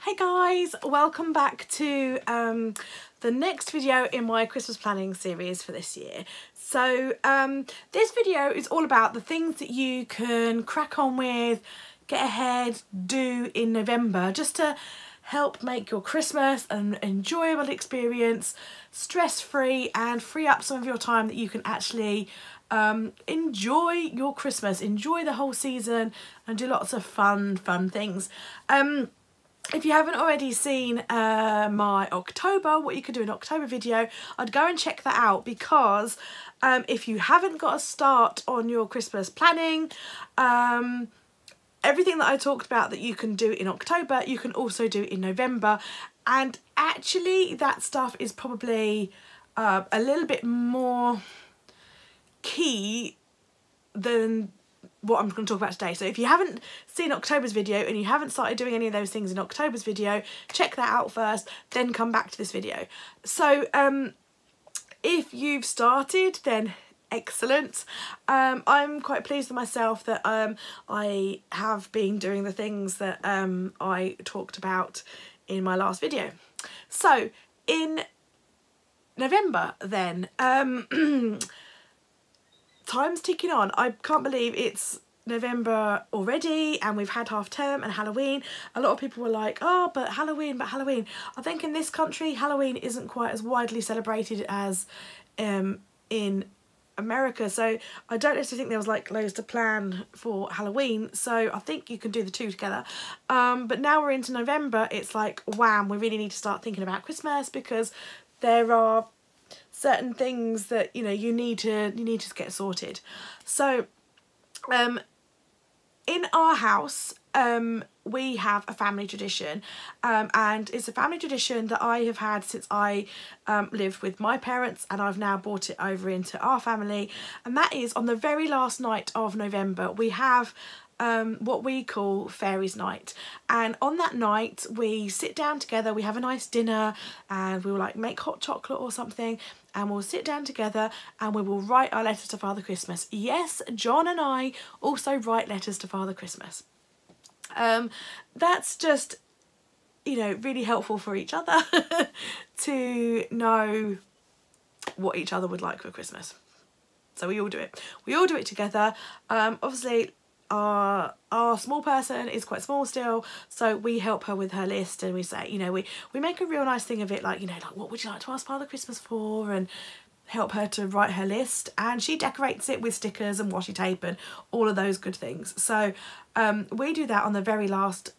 Hey guys, welcome back to the next video in my Christmas planning series for this year. So this video is all about the things that you can crack on with, get ahead, do in November, just to help make your Christmas an enjoyable experience, stress-free, and free up some of your time that you can actually enjoy your Christmas, enjoy the whole season, and do lots of fun things. If you haven't already seen my October, what you could do in October video, I'd go and check that out, because if you haven't got a start on your Christmas planning, everything that I talked about that you can do in October, you can also do in November. And actually that stuff is probably a little bit more key than what I'm going to talk about today. So if you haven't seen October's video and you haven't started doing any of those things in October's video, check that out first, then come back to this video. So if you've started, then excellent. I'm quite pleased with myself that I have been doing the things that I talked about in my last video. So in November then, time's ticking on. I can't believe it's November already and we've had half term and Halloween. A lot of people were like, oh, but Halloween. I think in this country Halloween isn't quite as widely celebrated as in America, so I don't necessarily think there was like loads to plan for Halloween, so I think you can do the two together. But now we're into November, it's like wham, we really need to start thinking about Christmas, because there are certain things that you need to get sorted. So in our house we have a family tradition, and it's a family tradition that I have had since I lived with my parents, and I've now brought it over into our family, and that is on the very last night of November we have what we call Fairies Night. And on that night we sit down together, we have a nice dinner, and we will like make hot chocolate or something, and we'll sit down together and we will write our letters to Father Christmas. Yes, John and I also write letters to Father Christmas. That's just really helpful for each other to know what each other would like for Christmas. So we all do it together. Obviously our small person is quite small still, so we help her with her list, and we say, we make a real nice thing of it, like what would you like to ask Father Christmas for, and help her to write her list, and she decorates it with stickers and washi tape and all of those good things. So we do that on the very last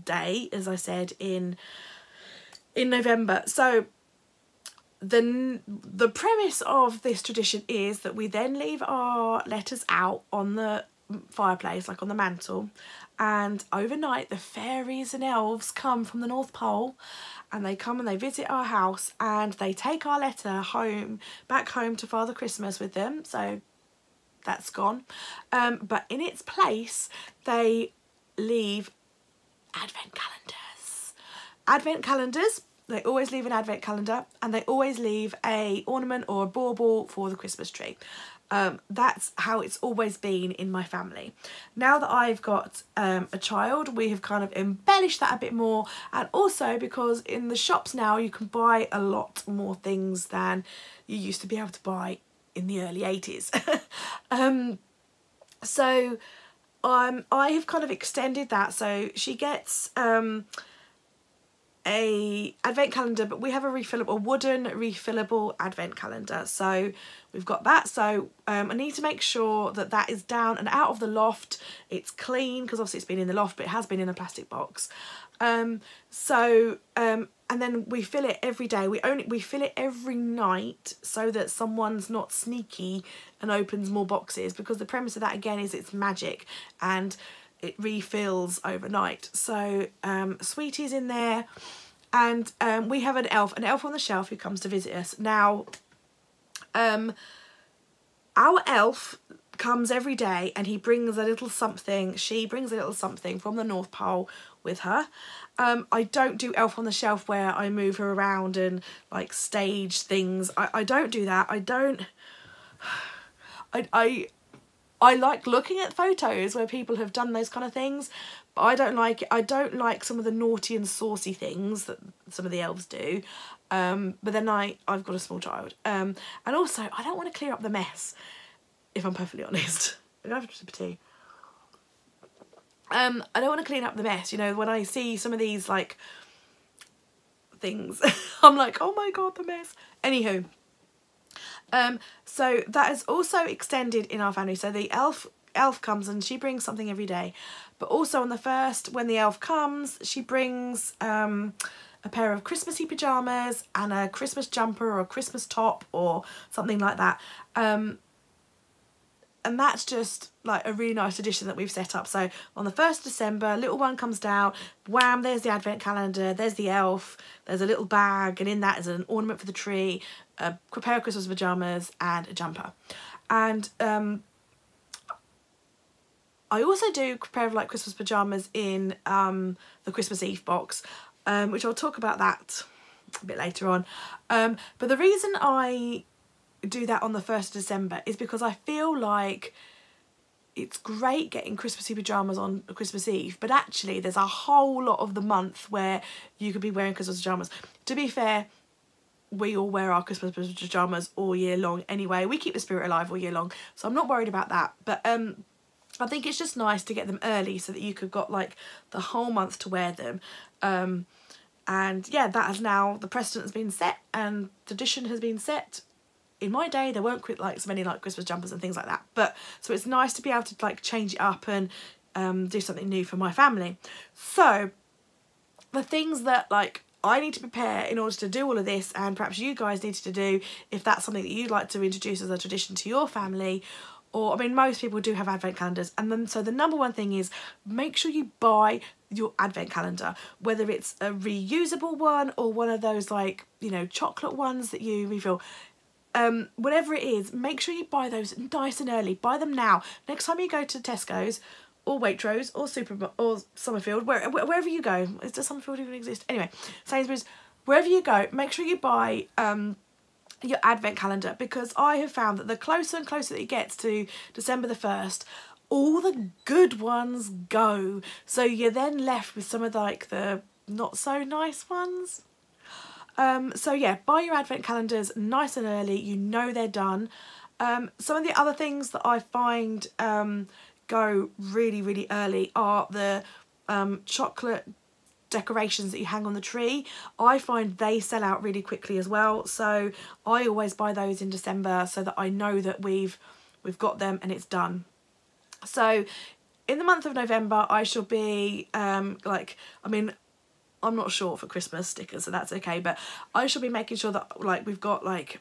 day, as I said, in November. So the premise of this tradition is that we then leave our letters out on the fireplace, like on the mantle, and overnight the fairies and elves come from the North Pole, and they come and they visit our house, and they take our letter back home to Father Christmas with them. So that's gone, but in its place they leave advent calendars. They always leave an advent calendar, and they always leave a ornament or a bauble for the Christmas tree. That's how it's always been in my family. Now that I've got a child, we have kind of embellished that a bit more, and also because in the shops now you can buy a lot more things than you used to be able to buy in the early 80s. So I have kind of extended that, so she gets a advent calendar, but we have a wooden refillable advent calendar, so we've got that. So I need to make sure that that is down and out of the loft, it's clean, because obviously it's been in the loft, but it has been in a plastic box. And then we fill it every day. We fill it every night, so that someone's not sneaky and opens more boxes, because the premise of that again is it's magic and it refills overnight. So Sweetie's in there, and we have an elf on the shelf who comes to visit us. Now our elf comes every day, and he brings a little something, she brings a little something from the North Pole with her. I don't do elf on the shelf where I move her around and like stage things. I don't do that. I like looking at photos where people have done those kind of things, I don't like it. I don't like some of the naughty and saucy things that some of the elves do. But then I've got a small child. And also, I don't want to clear up the mess, if I'm perfectly honest. I'm going to have a sip of tea. I don't want to clean up the mess. You know, when I see some of these, like, things, I'm like, oh my god, the mess. Anywho. So that is also extended in our family. So the elf comes and she brings something every day. But also on the 1st, when the elf comes, she brings a pair of Christmassy pyjamas and a Christmas jumper or a Christmas top or something like that. And that's just like a really nice addition that we've set up. So on the 1st of December, little one comes down, wham, there's the advent calendar, there's the elf, there's a little bag, and in that is an ornament for the tree, a pair of Christmas pyjamas and a jumper. And I also do a pair of like Christmas pyjamas in the Christmas Eve box, which I'll talk about that a bit later on. But the reason I do that on the 1st of December is because I feel like it's great getting Christmassy pyjamas on Christmas Eve, but actually there's a whole lot of the month where you could be wearing Christmas pyjamas. To be fair, we all wear our Christmas pyjamas all year long anyway. We keep the spirit alive all year long, so I'm not worried about that. But I think it's just nice to get them early so that you could got like the whole month to wear them. And yeah, that has now, the precedent has been set and tradition has been set. In my day, there weren't like so many like Christmas jumpers and things like that. But so it's nice to be able to like change it up and do something new for my family. So the things that like I need to prepare in order to do all of this, and perhaps you guys need to do if that's something that you'd like to introduce as a tradition to your family. Or, I mean, most people do have advent calendars. And then, so the number one thing is make sure you buy your advent calendar, whether it's a reusable one or one of those like, you know, chocolate ones that you refill. Whatever it is, make sure you buy those nice and early. Buy them now. Next time you go to Tesco's or Waitrose or or Summerfield, wherever you go. Does Summerfield even exist? Anyway, Sainsbury's, wherever you go, make sure you buy your advent calendar, because I have found that the closer and closer that it gets to December the 1st, all the good ones go. So you're then left with some of like the not so nice ones. So yeah, buy your advent calendars nice and early. You know they're done. Some of the other things that I find go really, really early are the chocolate decorations that you hang on the tree. I find they sell out really quickly as well. So I always buy those in December so that I know that we've got them and it's done. So in the month of November, I shall be like, I mean, I'm not short for Christmas stickers, so that's okay, but I shall be making sure that like we've got like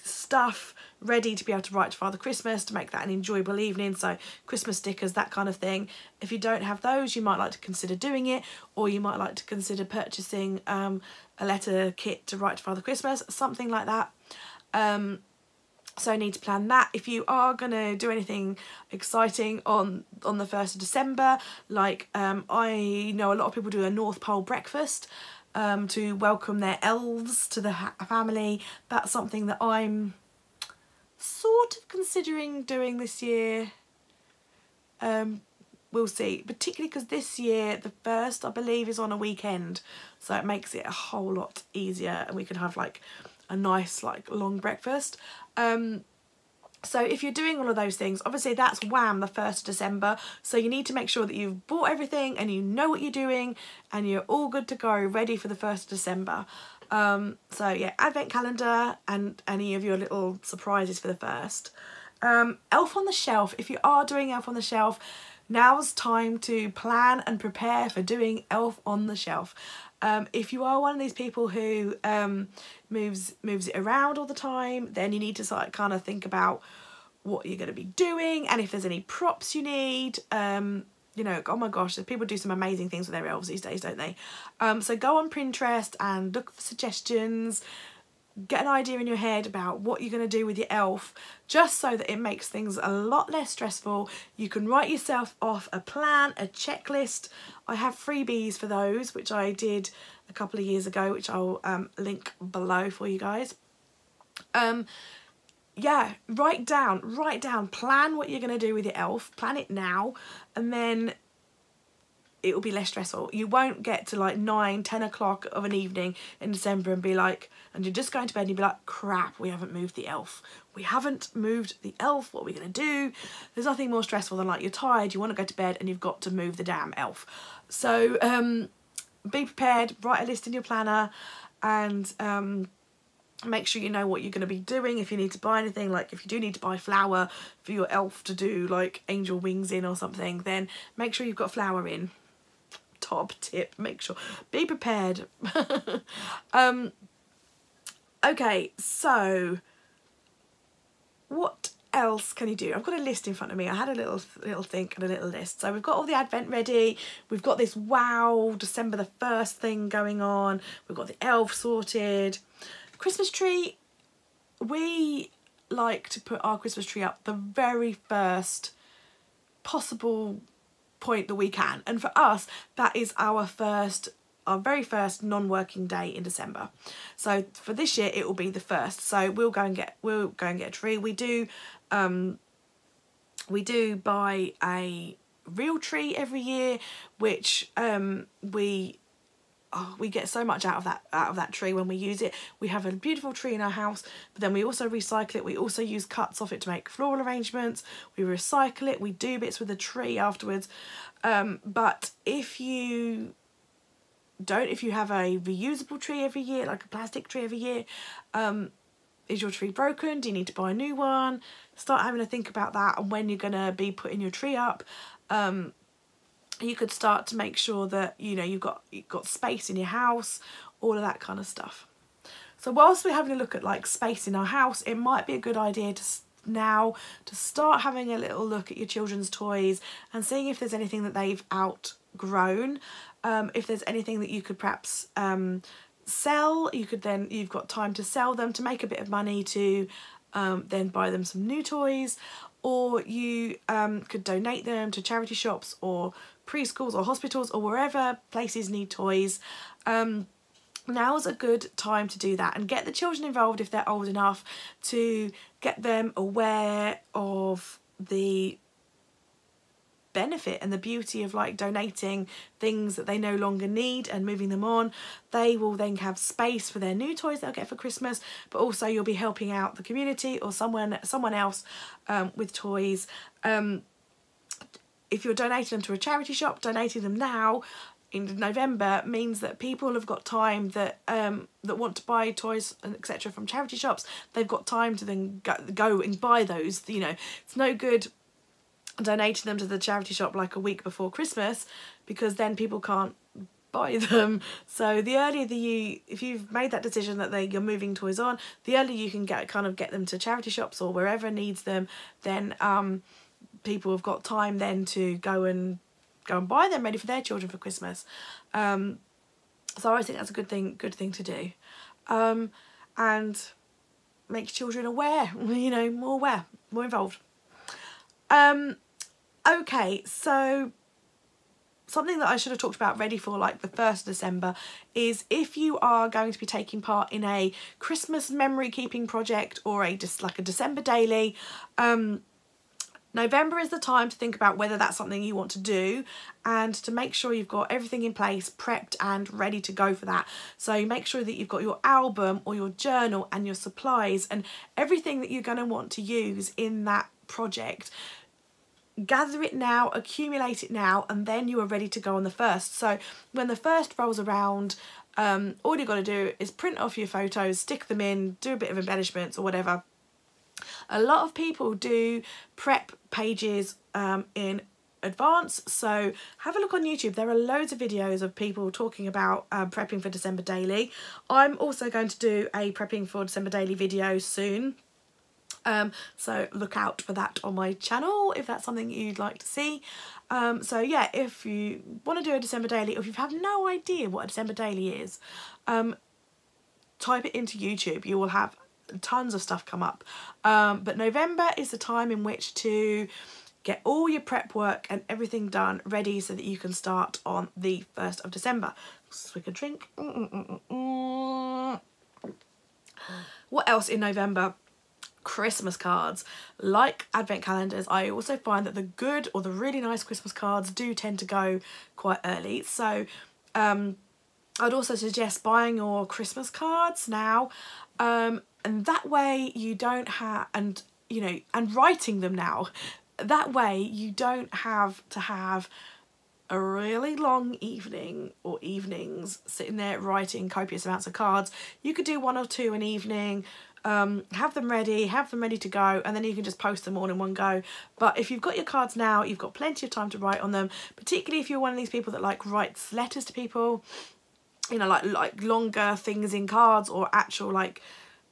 stuff ready to be able to write to Father Christmas to make that an enjoyable evening. So Christmas stickers, that kind of thing. If you don't have those, you might like to consider doing it, or you might like to consider purchasing a letter kit to write to Father Christmas, something like that. So I need to plan that. If you are going to do anything exciting on the 1st of December, like I know a lot of people do a North Pole breakfast to welcome their elves to the family. That's something that I'm sort of considering doing this year. We'll see, particularly because this year the 1st, I believe, is on a weekend, so it makes it a whole lot easier and we can have like a nice like long breakfast. So if you're doing all of those things, obviously that's wham, the 1st of December. So you need to make sure that you've bought everything and you know what you're doing and you're all good to go, ready for the 1st of December. So yeah, advent calendar and any of your little surprises for the 1st. Elf on the Shelf. If you are doing Elf on the Shelf, now's time to plan and prepare for doing Elf on the Shelf. If you are one of these people who moves it around all the time, then you need to like kind of think about what you're going to be doing and if there's any props you need. You know, oh my gosh, people do some amazing things with their elves these days, don't they? So go on Pinterest and look for suggestions. Get an idea in your head about what you're going to do with your elf, just so that it makes things a lot less stressful. You can write yourself off a plan, a checklist. I have freebies for those, which I did a couple of years ago, which I'll link below for you guys. Yeah, write down, plan what you're going to do with your elf, plan it now, and then it will be less stressful. You won't get to like 9, 10 o'clock of an evening in December and be like, and you're just going to bed and you'll be like, crap, we haven't moved the elf. We haven't moved the elf. What are we going to do? There's nothing more stressful than like you're tired, you want to go to bed and you've got to move the damn elf. So be prepared, write a list in your planner, and make sure you know what you're going to be doing. If you need to buy anything, like if you do need to buy flour for your elf to do like angel wings in or something, then make sure you've got flour in. Top tip, make sure, be prepared. Okay, so what else can you do? I've got a list in front of me. I had a little think and a little list. So we've got all the advent ready. We've got this wow December the 1st thing going on. We've got the elf sorted. Christmas tree, we like to put our Christmas tree up the very first possible point that we can, and for us that is our very first non-working day in December. So for this year it will be the 1st. So we'll go and get a tree. We do buy a real tree every year, which we get so much out of that tree when we use it. We have a beautiful tree in our house, but then we also recycle it. We also use cuts off it to make floral arrangements. We recycle it. We do bits with the tree afterwards. But if you have a reusable tree every year, like a plastic tree every year, is your tree broken? Do you need to buy a new one? Start having to think about that and when you're going to be putting your tree up. You could start to make sure that you've got space in your house, all of that kind of stuff. So whilst we're having a look at like space in our house, it might be a good idea to start having a little look at your children's toys and seeing if there's anything that they've outgrown. If there's anything that you could perhaps sell, you've got time to sell them to make a bit of money to then buy them some new toys, or you could donate them to charity shops or preschools or hospitals or wherever places need toys. Now's a good time to do that and get the children involved if they're old enough, to get them aware of the benefit and the beauty of like donating things that they no longer need and moving them on. They will then have space for their new toys they'll get for Christmas, but also you'll be helping out the community or someone else with toys. If you're donating them to a charity shop, donating them now in November means that people have got time that want to buy toys and etc. from charity shops. They've got time to then go and buy those. It's no good donating them to the charity shop like a week before Christmas, because then people can't buy them. So the earlier if you've made that decision that you're moving toys on, the earlier you can get them to charity shops or wherever needs them, then people have got time then to go and buy them ready for their children for Christmas. So I think that's a good thing to do, and make children aware, more aware, more involved. Okay, so something that I should have talked about ready for like the 1st of December is if you are going to be taking part in a Christmas memory keeping project or just like a December daily, November is the time to think about whether that's something you want to do, and to make sure you've got everything in place, prepped and ready to go for that. So make sure that you've got your album or your journal and your supplies and everything that you're going to want to use in that project. Gather it now, accumulate it now, and then you are ready to go on the 1st. So when the 1st rolls around, all you've got to do is print off your photos, stick them in, do a bit of embellishments or whatever. A lot of people do prep pages in advance, so have a look on YouTube. There are loads of videos of people talking about prepping for December daily. I'm also going to do a prepping for December daily video soon. So look out for that on my channel if that's something you'd like to see. So yeah, if you want to do a December daily, or if you have no idea what a December daily is, type it into YouTube. You will have tons of stuff come up. But November is the time in which to get all your prep work and everything done ready so that you can start on the 1st of December. Swig a drink. What else in November? Christmas cards. Like advent calendars, I also find that the good or the really nice Christmas cards do tend to go quite early. So I'd also suggest buying your Christmas cards now, and that way you don't have, and you know, and writing them now. That way you don't have to have a really long evening or evenings sitting there writing copious amounts of cards. You could do 1 or 2 an evening, have them ready to go, and then you can just post them all in one go. But if you've got your cards now, you've got plenty of time to write on them, particularly if you're one of these people that like writes letters to people, you know, like longer things in cards, or actual like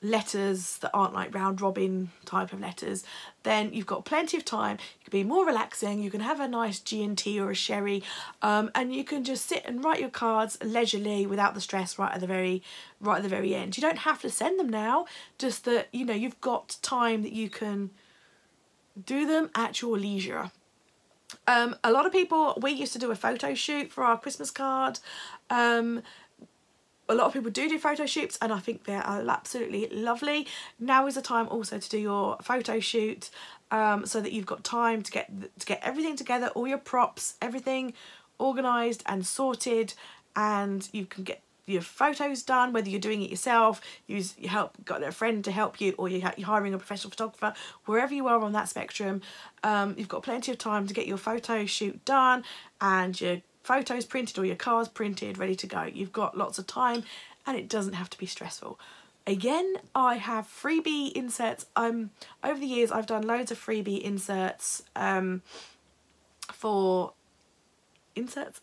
letters that aren't like round robin type of letters. Then you've got plenty of time. You can be more relaxing, you can have a nice G&T or a sherry, and you can just sit and write your cards leisurely without the stress right at the very end. You don't have to send them now, just that, you know, you've got time that you can do them at your leisure. A lot of people, we used to do a photo shoot for our Christmas card. A lot of people do photo shoots, and I think they're absolutely lovely. Now is the time also to do your photo shoot, so that you've got time to get everything together, all your props, everything organised and sorted, and you can get your photos done, whether you're doing it yourself, got a friend to help you, or you're hiring a professional photographer. Wherever you are on that spectrum, you've got plenty of time to get your photo shoot done and your photos printed or your cards printed, ready to go. You've got lots of time, and it doesn't have to be stressful. Again, I have freebie inserts. Over the years I've done loads of freebie inserts for inserts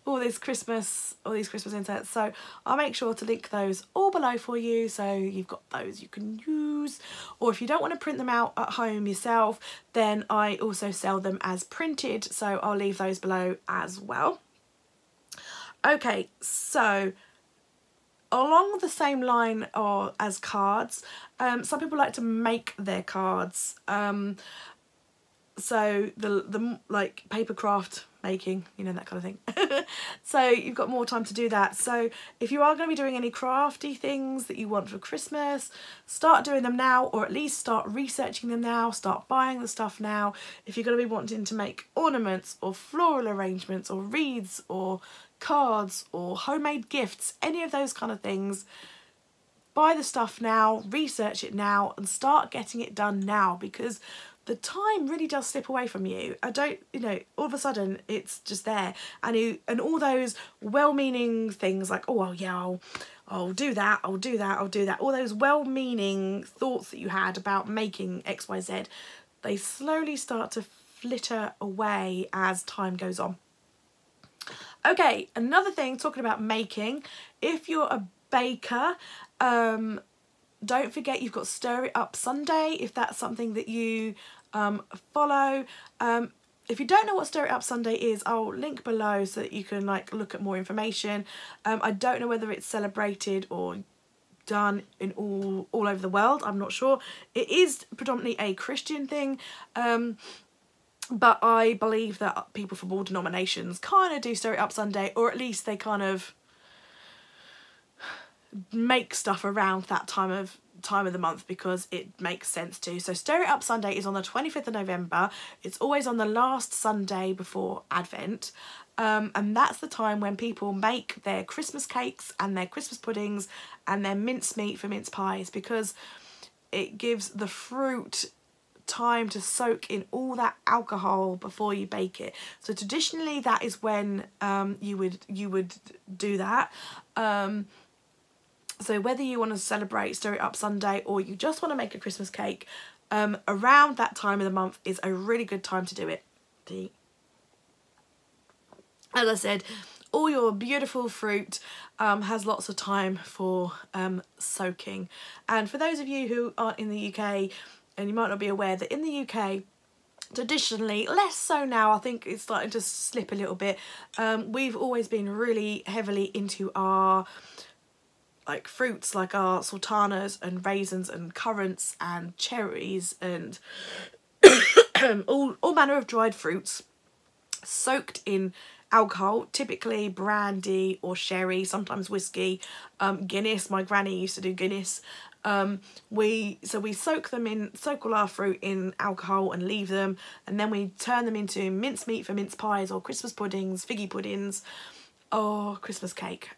all these Christmas inserts, so I'll make sure to link those all below for you, so you've got those you can use. Or if you don't want to print them out at home yourself, then I also sell them as printed, so I'll leave those below as well. Okay, so along the same line as cards, some people like to make their cards, so the like paper craft making, you know, that kind of thing. So you've got more time to do that. So if you are going to be doing any crafty things that you want for Christmas, start doing them now, or at least start researching them now, start buying the stuff now. If you're going to be wanting to make ornaments or floral arrangements or wreaths or cards or homemade gifts, any of those kind of things, buy the stuff now, research it now, and start getting it done now, because the time really does slip away from you. You know, all of a sudden it's just there, and all those well-meaning things like, oh well, yeah, I'll do that, I'll do that, I'll do that. All those well-meaning thoughts that you had about making XYZ, they slowly start to flitter away as time goes on. Okay, another thing, talking about making, if you're a baker, don't forget you've got Stir It Up Sunday, if that's something that you follow. If you don't know what Stir It Up Sunday is, I'll link below so that you can like look at more information. I don't know whether it's celebrated or done in all over the world. I'm not sure. It is predominantly a Christian thing, but I believe that people from all denominations kind of do Stir It Up Sunday, or at least they kind of make stuff around that time of the month because it makes sense to. So Stir It Up Sunday is on the 25th of November. It's always on the last Sunday before Advent, and that's the time when people make their Christmas cakes and their Christmas puddings and their mincemeat for mince pies, because it gives the fruit time to soak in all that alcohol before you bake it. So traditionally that is when you would do that. So whether you want to celebrate Stir It Up Sunday or you just want to make a Christmas cake, around that time of the month is a really good time to do it. As I said, all your beautiful fruit has lots of time for soaking. And for those of you who aren't in the UK, and you might not be aware that in the UK, traditionally, less so now, I think it's starting to slip a little bit, we've always been really heavily into our like fruits, like our sultanas and raisins and currants and cherries and all manner of dried fruits soaked in alcohol, typically brandy or sherry, sometimes whiskey, Guinness. My granny used to do Guinness, We soak all our fruit in alcohol and leave them, and then we turn them into mincemeat for mince pies or Christmas puddings, figgy puddings, or Christmas cake.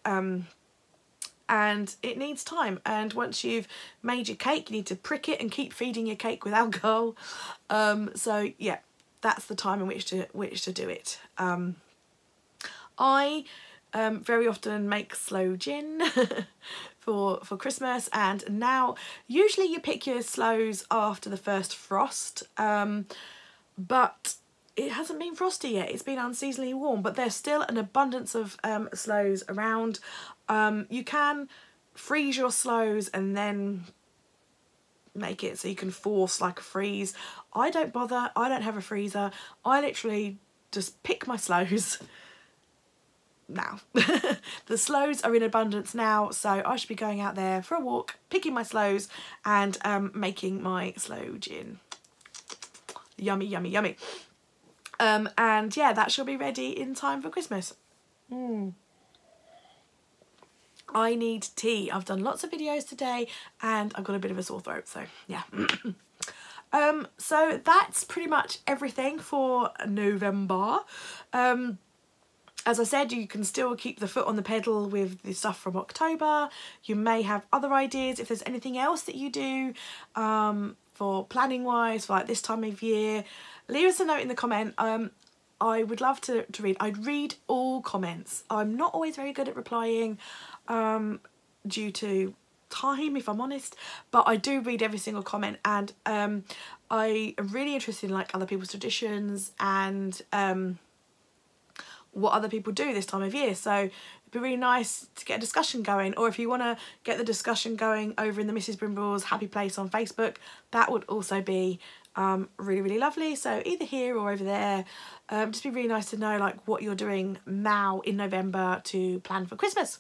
And it needs time, and once you've made your cake you need to prick it and keep feeding your cake with alcohol. So yeah, that's the time in which to do it. I very often make sloe gin for Christmas, and now usually you pick your sloes after the first frost, but it hasn't been frosty yet. It's been unseasonably warm, but there's still an abundance of sloes around. You can freeze your sloes and then make it so you can force like a freeze. I don't bother. I don't have a freezer. I literally just pick my sloes now. The sloes are in abundance now, so I should be going out there for a walk, picking my sloes and making my sloe gin. Yummy, yummy, yummy. And yeah, that shall be ready in time for Christmas. I need tea. I've done lots of videos today and I've got a bit of a sore throat, so yeah. So that's pretty much everything for November. As I said, you can still keep the foot on the pedal with the stuff from October. You may have other ideas if there's anything else that you do for planning wise for like this time of year. Leave us a note in the comment. I would love to read. I'd read all comments. I'm not always very good at replying due to time, if I'm honest, but I do read every single comment, and I am really interested in like other people's traditions and what other people do this time of year. So it'd be really nice to get a discussion going, or if you want to get the discussion going over in the Mrs Brimble's Happy Place on Facebook, that would also be really, really lovely. So either here or over there, just be really nice to know like what you're doing now in November to plan for Christmas.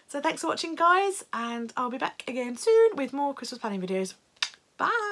So thanks for watching, guys, and I'll be back again soon with more Christmas planning videos. Bye.